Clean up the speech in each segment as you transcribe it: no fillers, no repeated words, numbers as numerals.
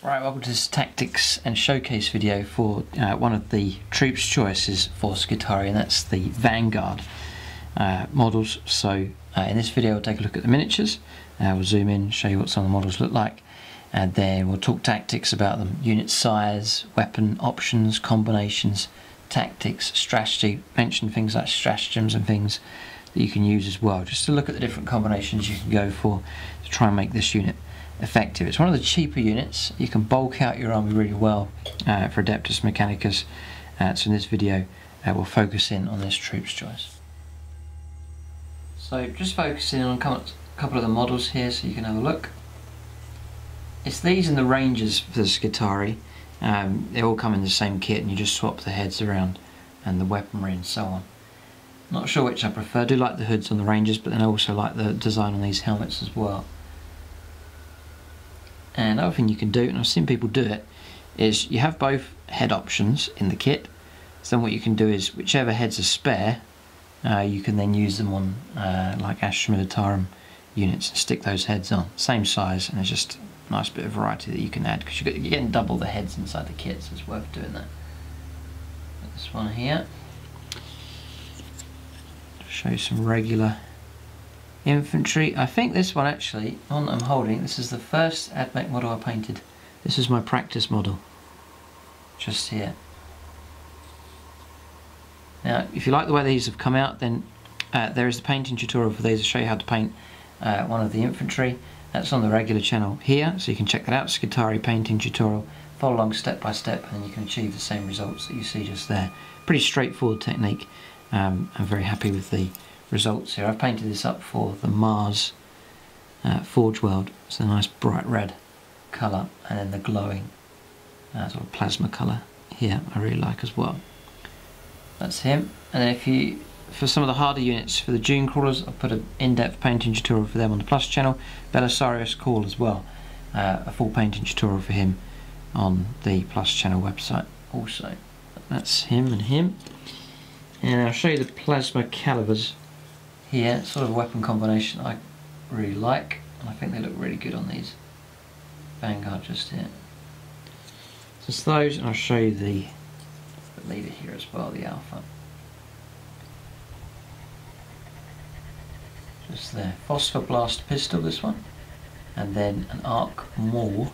Right, welcome to this tactics and showcase video for one of the troops choices for Skitarii, and that's the Vanguard models. So in this video we'll take a look at the miniatures, we'll zoom in, show you what some of the models look like, and then we'll talk tactics about them, unit size, weapon options, combinations, tactics, strategy, mention things like stratagems and things that you can use as well, just to look at the different combinations you can go for to try and make this unit effective. It's one of the cheaper units. You can bulk out your army really well for Adeptus Mechanicus. So in this video we'll focus in on this troops choice. So just focusing on a couple of the models here so you can have a look. It's these and the Rangers for the Skitarii. They all come in the same kit and you just swap the heads around and the weaponry and so on. Not sure which I prefer. I do like the hoods on the Rangers, but then I also like the design on these helmets as well. And another thing you can do, and I've seen people do it, is you have both head options in the kit. So then what you can do is, whichever heads are spare, you can then use them on like Astra Militarum units and stick those heads on. Same size, and there's just a nice bit of variety that you can add, because you're getting double the heads inside the kit, so it's worth doing that. Got this one here. Show you some regular infantry. I think this one actually, one that I'm holding, this is the first AdMech model I painted. This is my practice model, just here. Now if you like the way these have come out, then there is the painting tutorial for these to show you how to paint one of the infantry. That's on the regular channel here, so you can check that out, Skitarii painting tutorial. Follow along step by step and then you can achieve the same results that you see just there. Pretty straightforward technique. I'm very happy with the results here. I've painted this up for the Mars Forge World. It's a nice bright red colour, and then the glowing sort of plasma colour here I really like as well. That's him. And then if you, for some of the harder units, for the Dune crawlers, I've put an in-depth painting tutorial for them on the Plus channel. Belisarius Call as well, a full painting tutorial for him on the Plus channel website also. That's him and him. And I'll show you the plasma calibers here. Sort of a weapon combination I really like, and I think they look really good on these Vanguard just here. So it's those, and I'll show you the leader here as well, the Alpha. Just there. Phosphor Blast pistol, this one, and then an arc maul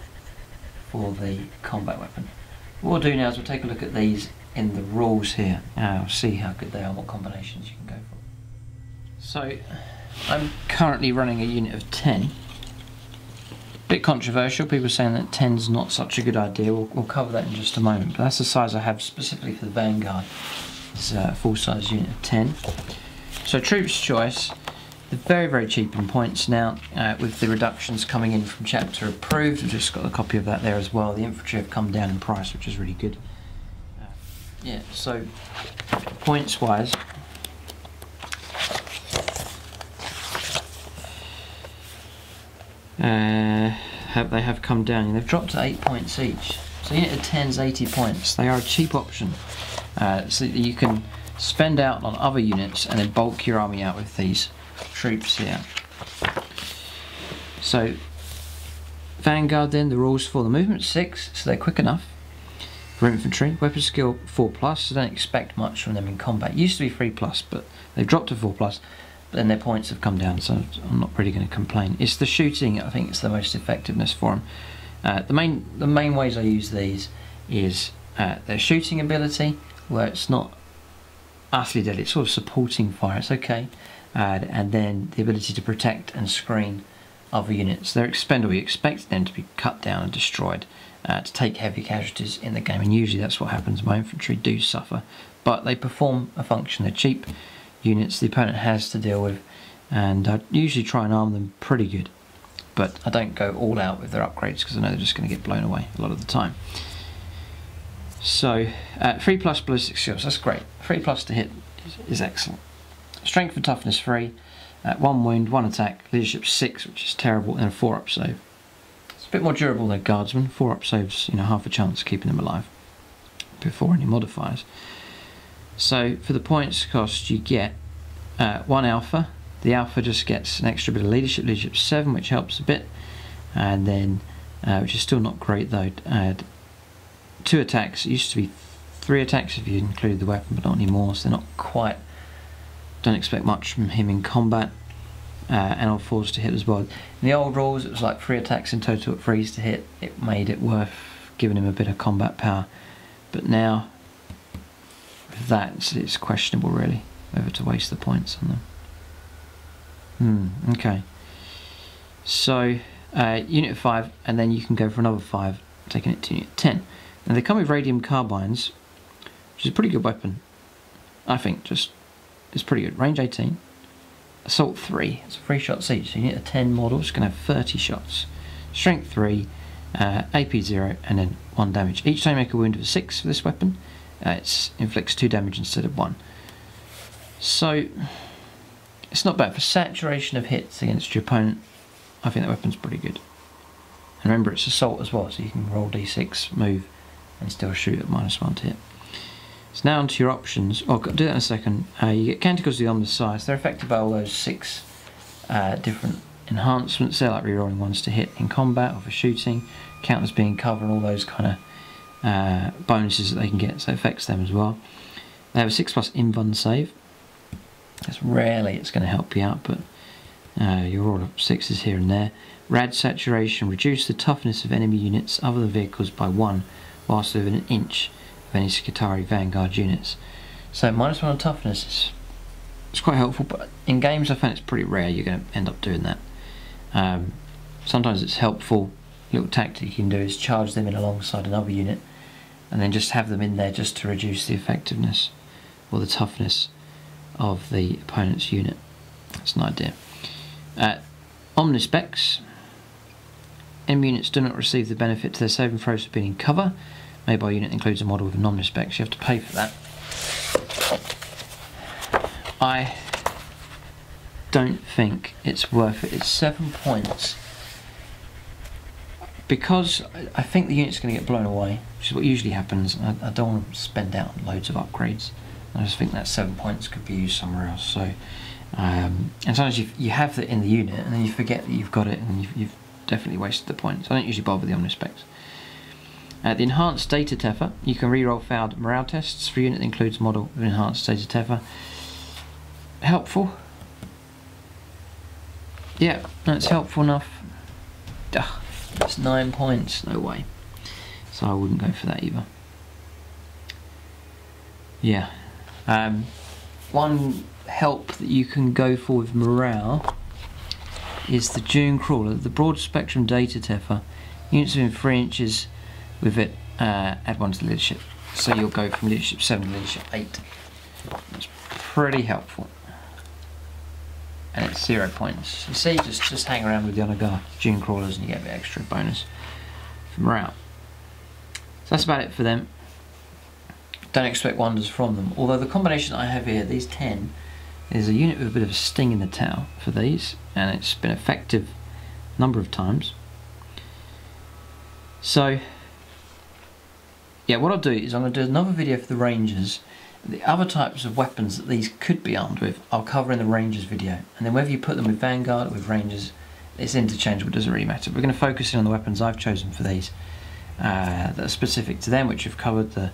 for the combat weapon. What we'll do now is we'll take a look at these in the rules here. I'll see how good they are and what combinations you can go for. So I'm currently running a unit of 10. Bit controversial, people saying that 10's not such a good idea. We'll cover that in just a moment, but that's the size I have specifically for the Vanguard. It's a full size unit of 10. So troops choice, they're very cheap in points now, with the reductions coming in from chapter approved. I've just got a copy of that there as well. The infantry have come down in price, which is really good. Yeah, so points wise, they have come down, and they've dropped to 8 points each. So unit of 10's 80 points. They are a cheap option, so that you can spend out on other units and then bulk your army out with these troops here. So Vanguard, then the rules for the movement 6, so they're quick enough. For infantry, weapon skill 4+, so don't expect much from them in combat. It used to be 3+, but they've dropped to 4+, but then their points have come down, so I'm not really going to complain. It's the shooting, I think it's the most effectiveness for them. The main ways I use these is their shooting ability, where it's not utterly deadly, it's sort of supporting fire, it's okay. And then the ability to protect and screen other units. They're expendable, you expect them to be cut down and destroyed, to take heavy casualties in the game, and usually that's what happens. My infantry do suffer, but they perform a function. They're cheap units the opponent has to deal with, and I usually try and arm them pretty good, but I don't go all out with their upgrades because I know they're just going to get blown away a lot of the time. So 3+ ballistic skills, that's great. 3+ to hit is excellent. Strength and toughness 3, 1 wound, 1 attack, leadership 6, which is terrible, and a 4-up save. It's a bit more durable than Guardsman. 4-up saves, half a chance of keeping them alive before any modifiers. So for the points cost, you get 1 Alpha. The Alpha just gets an extra bit of leadership 7, which helps a bit, and then which is still not great though. 2 attacks. It used to be 3 attacks if you included the weapon, but not anymore, so they're not quite. Don't expect much from him in combat. And on 4s to hit as well. In the old rules it was like 3 attacks in total at 3s to hit. It made it worth giving him a bit of combat power, but now with that it's questionable really whether to waste the points on them. Okay, so unit of 5, and then you can go for another 5, taking it to unit 10. Now they come with radium carbines, which is a pretty good weapon, I think. Just it's pretty good. Range 18, assault 3, it's 3 shots each, so unit of 10 models can have 30 shots. Strength 3, AP 0, and then 1 damage. Each time you make a wound of 6 for this weapon, it inflicts 2 damage instead of 1. So it's not bad for saturation of hits against your opponent. I think that weapon's pretty good. And remember, it's assault as well, so you can roll d6, move, and still shoot at -1 to hit. So now onto your options. Oh, I'll do that in a second. You get Canticles of the Omnis Size. They're affected by all those 6 different enhancements. They're like rerolling ones to hit in combat or for shooting, counters being cover, and all those kind of bonuses that they can get. So it affects them as well. They have a 6+ invuln save. That's rarely it's going to help you out, but you'll roll up 6s here and there. Rad saturation, reduce the toughness of enemy units other than vehicles by 1 whilst within an inch of any Skitarii Vanguard units. So -1 on toughness is quite helpful, but in games I find it's pretty rare you're going to end up doing that. Sometimes it's helpful. A little tactic you can do is charge them in alongside another unit and then just have them in there just to reduce the effectiveness or the toughness of the opponent's unit. That's an idea. Omnispecs. Enemy units do not receive the benefit to their saving throws for being in cover. Made by a unit that includes a model with an Omnispecs. You have to pay for that. I don't think it's worth it. It's 7 points. Because I think the unit's going to get blown away, which is what usually happens. I don't want to spend out on loads of upgrades. I just think that 7 points could be used somewhere else. So, and sometimes you have it in the unit and then you forget that you've got it, and you've definitely wasted the points. I don't usually bother with the Omnispecs. The enhanced data Teffer, you can reroll failed morale tests for a unit that includes a model with enhanced data Teffer. Helpful. Yeah, that's helpful enough. Ugh, that's 9 points, no way. So I wouldn't go for that either. Yeah. One help that you can go for with morale is the Dune Crawler, the broad spectrum data Teffer. Units within 3 inches with it, add 1 to the leadership. So you'll go from leadership 7 to leadership 8. That's pretty helpful. And it's 0 points. You see, just hang around with the Onagar Dune Crawlers and you get a bit extra bonus for morale. So that's about it for them. Don't expect wonders from them. Although the combination I have here, these 10, is a unit with a bit of a sting in the tail for these, and it's been effective a number of times. So yeah, what I'll do is I'm going to do another video for the Rangers. The other types of weapons that these could be armed with, I'll cover in the Rangers video. And then whether you put them with Vanguard or with Rangers, it's interchangeable, it doesn't really matter. We're going to focus in on the weapons I've chosen for these that are specific to them, which have covered the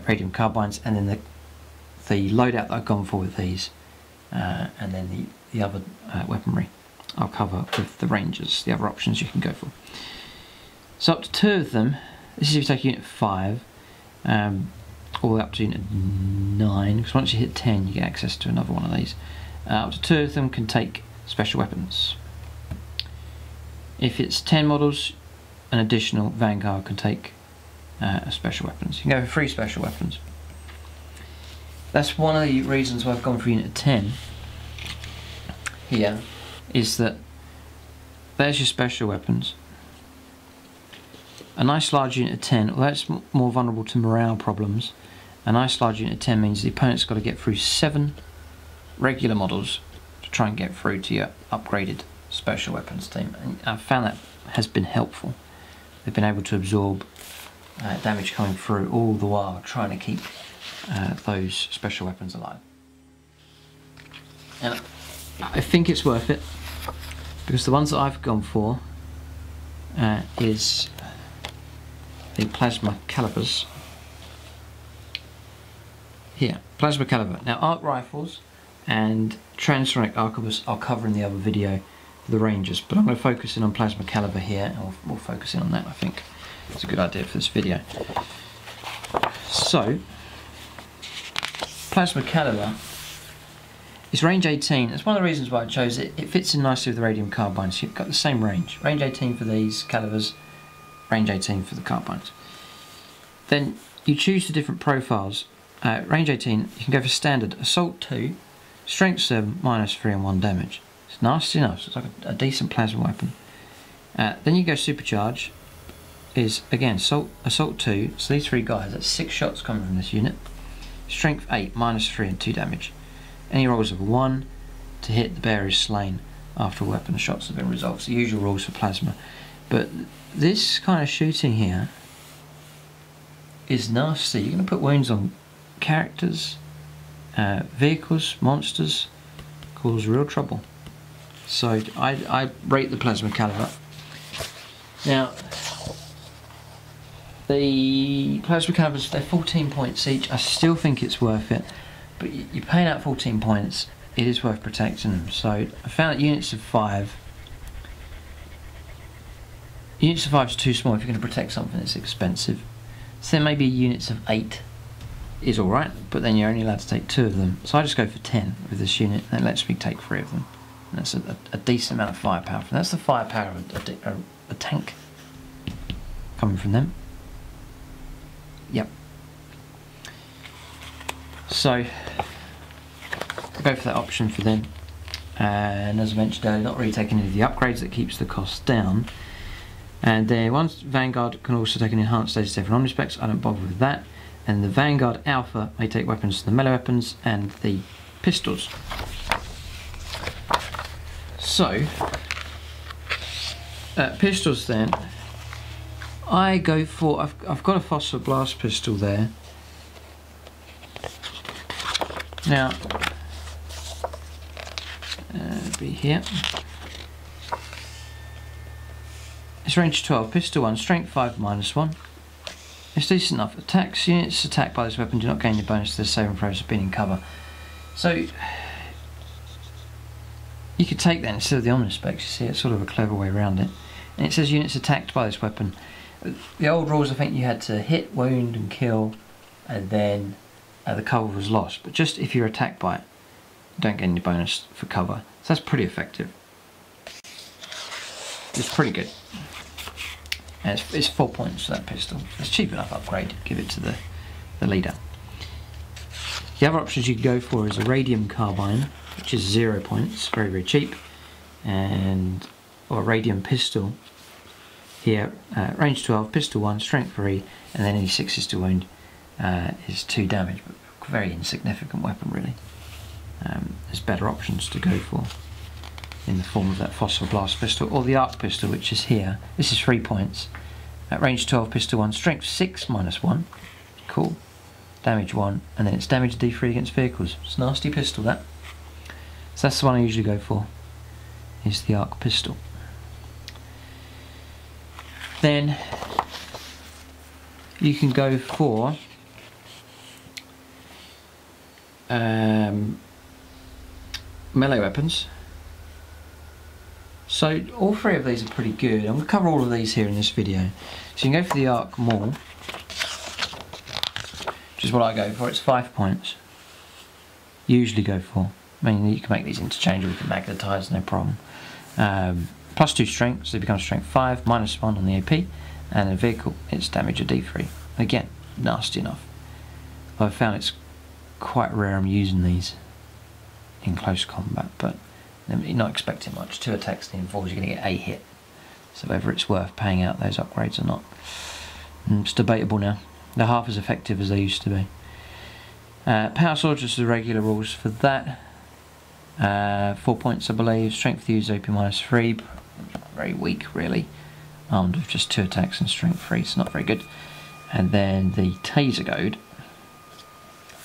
radium carbines, and then the loadout that I've gone for with these, and then the other weaponry I'll cover with the Rangers, the other options you can go for. So up to 2 of them, this is if you take unit 5, all the way up to unit 9, because once you hit 10 you get access to another one of these. Up to 2 of them can take special weapons. If it's 10 models, an additional Vanguard can take special weapons. You can go for 3 special weapons. That's one of the reasons why I've gone for unit 10 here, is that there's your special weapons. A nice large unit of 10, although it's more vulnerable to morale problems, a nice large unit of 10 means the opponent's got to get through 7 regular models to try and get through to your upgraded special weapons team. And I've found that has been helpful. They've been able to absorb damage coming through all the while trying to keep those special weapons alive. And I think it's worth it, because the ones that I've gone for, is the plasma calibers. Here, plasma caliber. Now, arc rifles and transonic arquebus I'll cover in the other video for the Rangers, but I'm going to focus in on plasma caliber here, and we'll focus in on that. I think it's a good idea for this video. So, plasma caliber is range 18. That's one of the reasons why I chose it. It fits in nicely with the radium carbines. You've got the same range. Range 18 for these calibers, range 18 for the carbines. Then you choose the different profiles. Range 18, you can go for standard assault 2, strength 7, -3 and 1 damage. It's nasty enough, so it's like a decent plasma weapon. Then you go supercharge, is again assault 2, so these 3 guys, that's 6 shots coming from this unit. Strength 8, -3 and 2 damage. Any rolls of a 1 to hit, the bearer is slain after a weapon shots have been resolved. It's the usual rules for plasma. But this kind of shooting here is nasty. You're going to put wounds on characters, vehicles, monsters, cause real trouble. So I rate the plasma caliber. Now, the plasma calibers, they're 14 points each. I still think it's worth it, but you're paying out 14 points, it is worth protecting them. So I found that units of 5 is too small if you're going to protect something that's expensive. So then maybe units of 8 is alright, but then you're only allowed to take 2 of them. So I just go for 10 with this unit, and it lets me take 3 of them. And that's a decent amount of firepower. And that's the firepower of a tank coming from them. Yep. So I go for that option for them. And as I mentioned earlier, not really taking any of the upgrades, that keeps the cost down. And then once Vanguard can also take an enhanced status for omnispecs, I don't bother with that. And the Vanguard Alpha may take weapons to the melee weapons and the pistols. So, pistols then, I go for, I've got a phosphor blast pistol there. Now, be here. It's range 12, pistol 1, strength 5, -1. It's decent enough. Attacks units attacked by this weapon do not gain the bonus to the saving throws of being in cover. So you could take that instead of the omnispecs. You see, it's sort of a clever way around it. And it says units attacked by this weapon. The old rules, I think you had to hit, wound, and kill, and then the cover was lost. But just if you're attacked by it, you don't get any bonus for cover. So that's pretty effective. It's pretty good. And it's 4 points for that pistol. It's cheap enough upgrade. Give it to the leader. The other options you can go for is a radium carbine, which is 0 points, very, very cheap, or a radium pistol. Here, range 12, pistol 1, strength 3, and then any 6s to wound is 2 damage, but very insignificant weapon really. There's better options to go for in the form of that phosphor blast pistol, or the arc pistol, which is here. This is 3 points. At range 12, pistol 1, strength 6, -1. Cool. Damage 1, and then it's damage D3 against vehicles. It's a nasty pistol, that. So that's the one I usually go for, is the arc pistol. Then you can go for melee weapons. So all 3 of these are pretty good. I'm going to cover all of these here in this video. So you can go for the arc maul, which is what I go for. It's 5 points. Usually go for. I mean, you can make these interchangeable with the magnetized, no problem. +2 strength, so it becomes strength 5, -1 on the AP, and a vehicle, it's damage of D3. Again, nasty enough. I've found it's quite rare I'm using these in close combat, but you're not expecting much. 2 attacks in 4, you're going to get a hit. So whether it's worth paying out those upgrades or not, it's debatable now. They're half as effective as they used to be. Power sword, just the regular rules for that. 4 points I believe. Strength to use OP -3, very weak really. Armed with just 2 attacks and strength 3, it's not very good. And then the taser goad,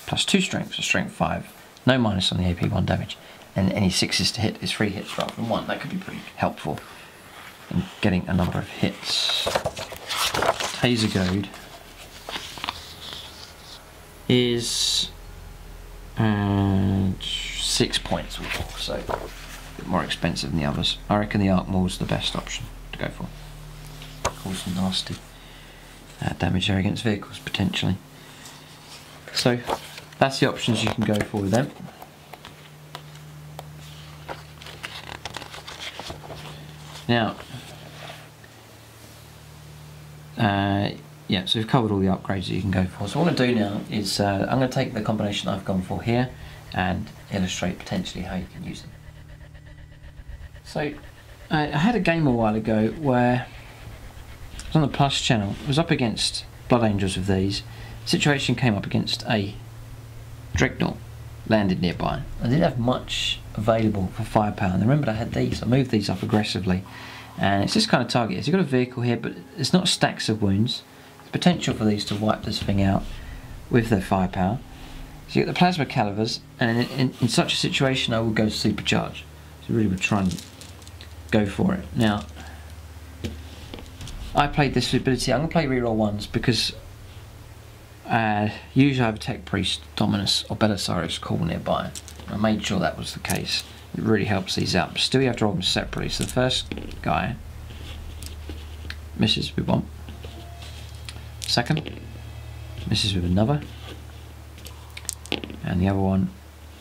+2 strength, so strength 5, no minus on the AP, 1 damage. And any 6s to hit is 3 hits rather than 1. That could be pretty helpful. and getting a number of hits. Taser Goad is 6 points, so a bit more expensive than the others. I reckon the Arc Maul is the best option to go for. Cause some nasty damage there against vehicles potentially. So that's the options you can go for with them. Now, yeah, so we've covered all the upgrades that you can go for. So what I'm going to do now is I'm going to take the combination I've gone for here and illustrate potentially how you can use it. So I had a game a while ago where I was on the Plus channel. I was up against Blood Angels with these. The situation came up against a Dreadnought landed nearby. I didn't have much available for firepower, and remember I had these. I moved these up aggressively, and it's this kind of target. So you've got a vehicle here, but it's not stacks of wounds. There's potential for these to wipe this thing out with their firepower. So you get the plasma calibers, and in such a situation I would go supercharge. So really would try and go for it. Now I played this ability. I'm going to play reroll ones because usually I have a Tech Priest, Dominus or Belisarius call nearby. I made sure that was the case. It really helps these out, but still you have to roll them separately. So the first guy misses with one. Second misses with another. And the other one,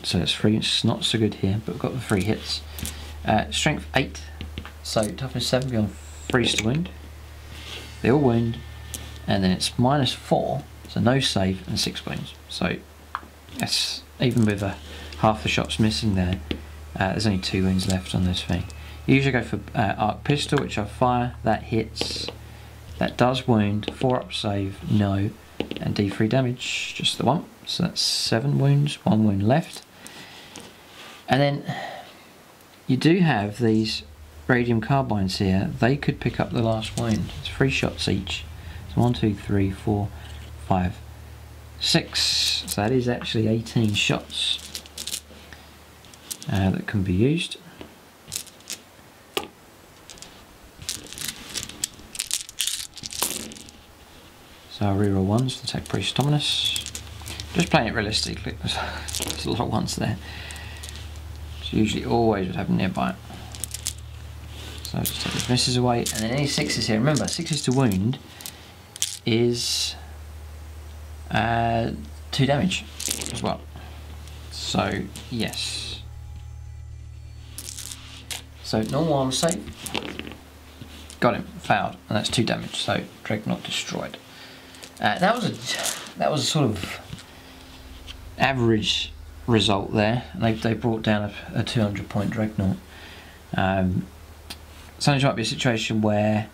so it's 3. It's not so good here, but we've got the 3 hits. Strength 8, so toughness 7 beyond 3 to wound. They all wound, and then it's -4, so no save and 6 wounds. So that's even with half the shots missing there. There's only 2 wounds left on this thing. You usually go for Arc Pistol, which I fire. That hits. That does wound. 4 up save, no, and D3 damage, just the 1. So that's 7 wounds, 1 wound left. And then you do have these radium carbines here. They could pick up the last wound. It's 3 shots each. So 1, 2, 3, 4, 5, 6. So that is actually 18 shots that can be used. So I'll reroll ones to take Priest Dominus. Just playing it realistically. There's a lot of ones there. So usually always would have them nearby. So just take these misses away, and then any 6s here. Remember, 6s to wound is 2 damage as well. So yes. So normal armor save. Got him. Failed, and that's 2 damage. So Dreadnought destroyed. That was a sort of average result there. They brought down a 200-point Dreadnought. Sometimes might be a situation where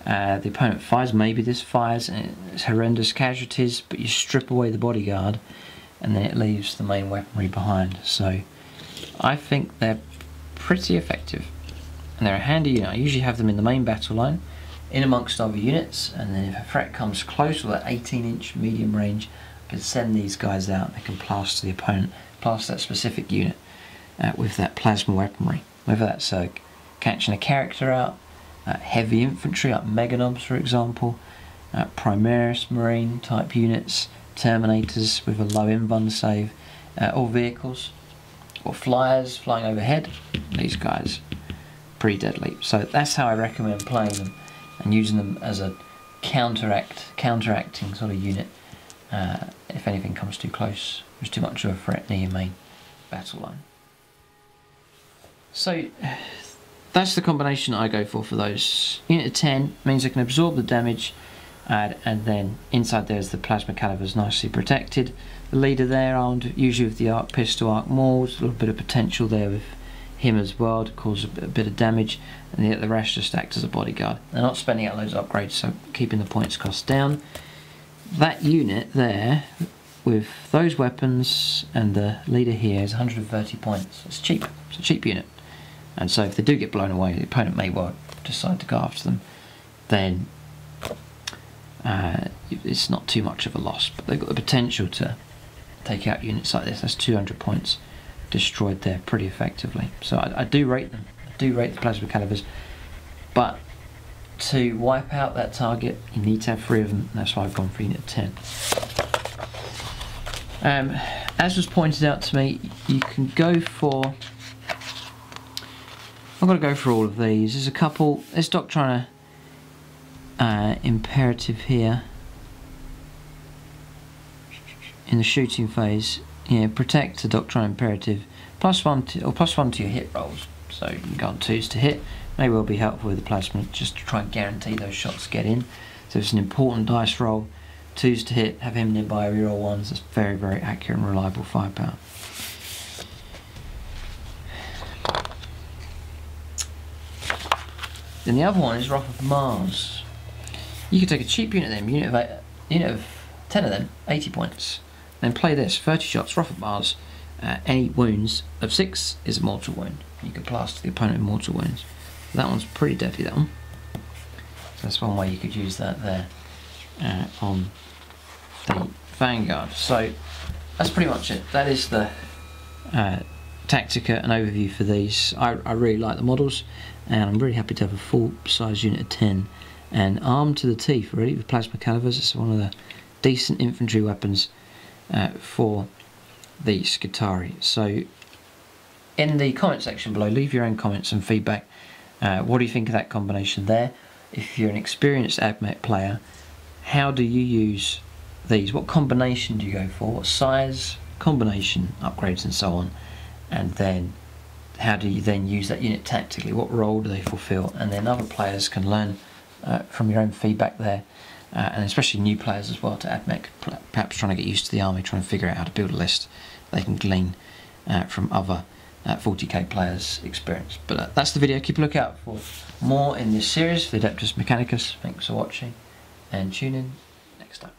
the opponent fires, maybe this fires, and it's horrendous casualties, but you strip away the bodyguard, and then it leaves the main weaponry behind. So I think they're pretty effective, and they're a handy unit. I usually have them in the main battle line, in amongst other units, and then if a threat comes close with that 18-inch medium range, I can send these guys out. They can plaster the opponent, plaster that specific unit with that plasma weaponry, whether that's catching a character out, heavy infantry like Meganobs for example, Primaris Marine type units, Terminators with a low invuln save, or vehicles, or flyers flying overhead. These guys, pretty deadly. So that's how I recommend playing them and using them as a counteracting sort of unit if anything comes too close. There's too much of a threat near your main battle line. So that's the combination I go for those. Unit of 10 means I can absorb the damage, and then inside there is the plasma calibers nicely protected. The leader there armed usually with the Arc Pistol, Arc Maul, a little bit of potential there with him as well to cause a bit of damage, and the rest just act as a bodyguard. They're not spending out loads of upgrades, so keeping the points cost down. That unit there with those weapons and the leader here is 130 points. It's cheap. It's a cheap unit. And so if they do get blown away, the opponent may well decide to go after them, then it's not too much of a loss. But they've got the potential to take out units like this. That's 200 points destroyed there pretty effectively. So I do rate them. I do rate the plasma calibers, but to wipe out that target, you need to have 3 of them, and that's why I've gone for unit of 10. As was pointed out to me, you can go for... I've got to go for all of these. There's a couple... There's Doctrine Imperative here. In the shooting phase. Yeah, protect the Doctrine Imperative. +1 to your hit rolls. So you can go on 2s to hit. May well be helpful with the plasma, just to try and guarantee those shots get in. So it's an important dice roll. 2s to hit, have him nearby, reroll 1s. That's very, very accurate and reliable firepower. Then the other one is Wrath of Mars. You could take a cheap unit of them, unit of 10 of them, 80 points. Then play this, 30 shots, Wrath of Mars. Any wounds of 6 is a mortal wound. You can plaster the opponent with mortal wounds. That one's pretty deadly, that one. So that's one way you could use that there on the Vanguard. So that's pretty much it. That is the Tactica and overview for these. I really like the models, and I'm really happy to have a full size unit of 10 and armed to the teeth really with plasma calivers. It's one of the decent infantry weapons for the Skitarii. So in the comment section below, leave your own comments and feedback. What do you think of that combination there? If you're an experienced AdMech player, how do you use these? What combination do you go for? What size, combination, upgrades and so on? And then how do you then use that unit tactically? What role do they fulfill? And then other players can learn from your own feedback there, and especially new players as well to AdMech, perhaps trying to get used to the army, trying to figure out how to build a list. They can glean from other 40k players' experience. But that's the video. Keep a lookout for more in this series, the Adeptus Mechanicus. Thanks for watching, and tune in next time.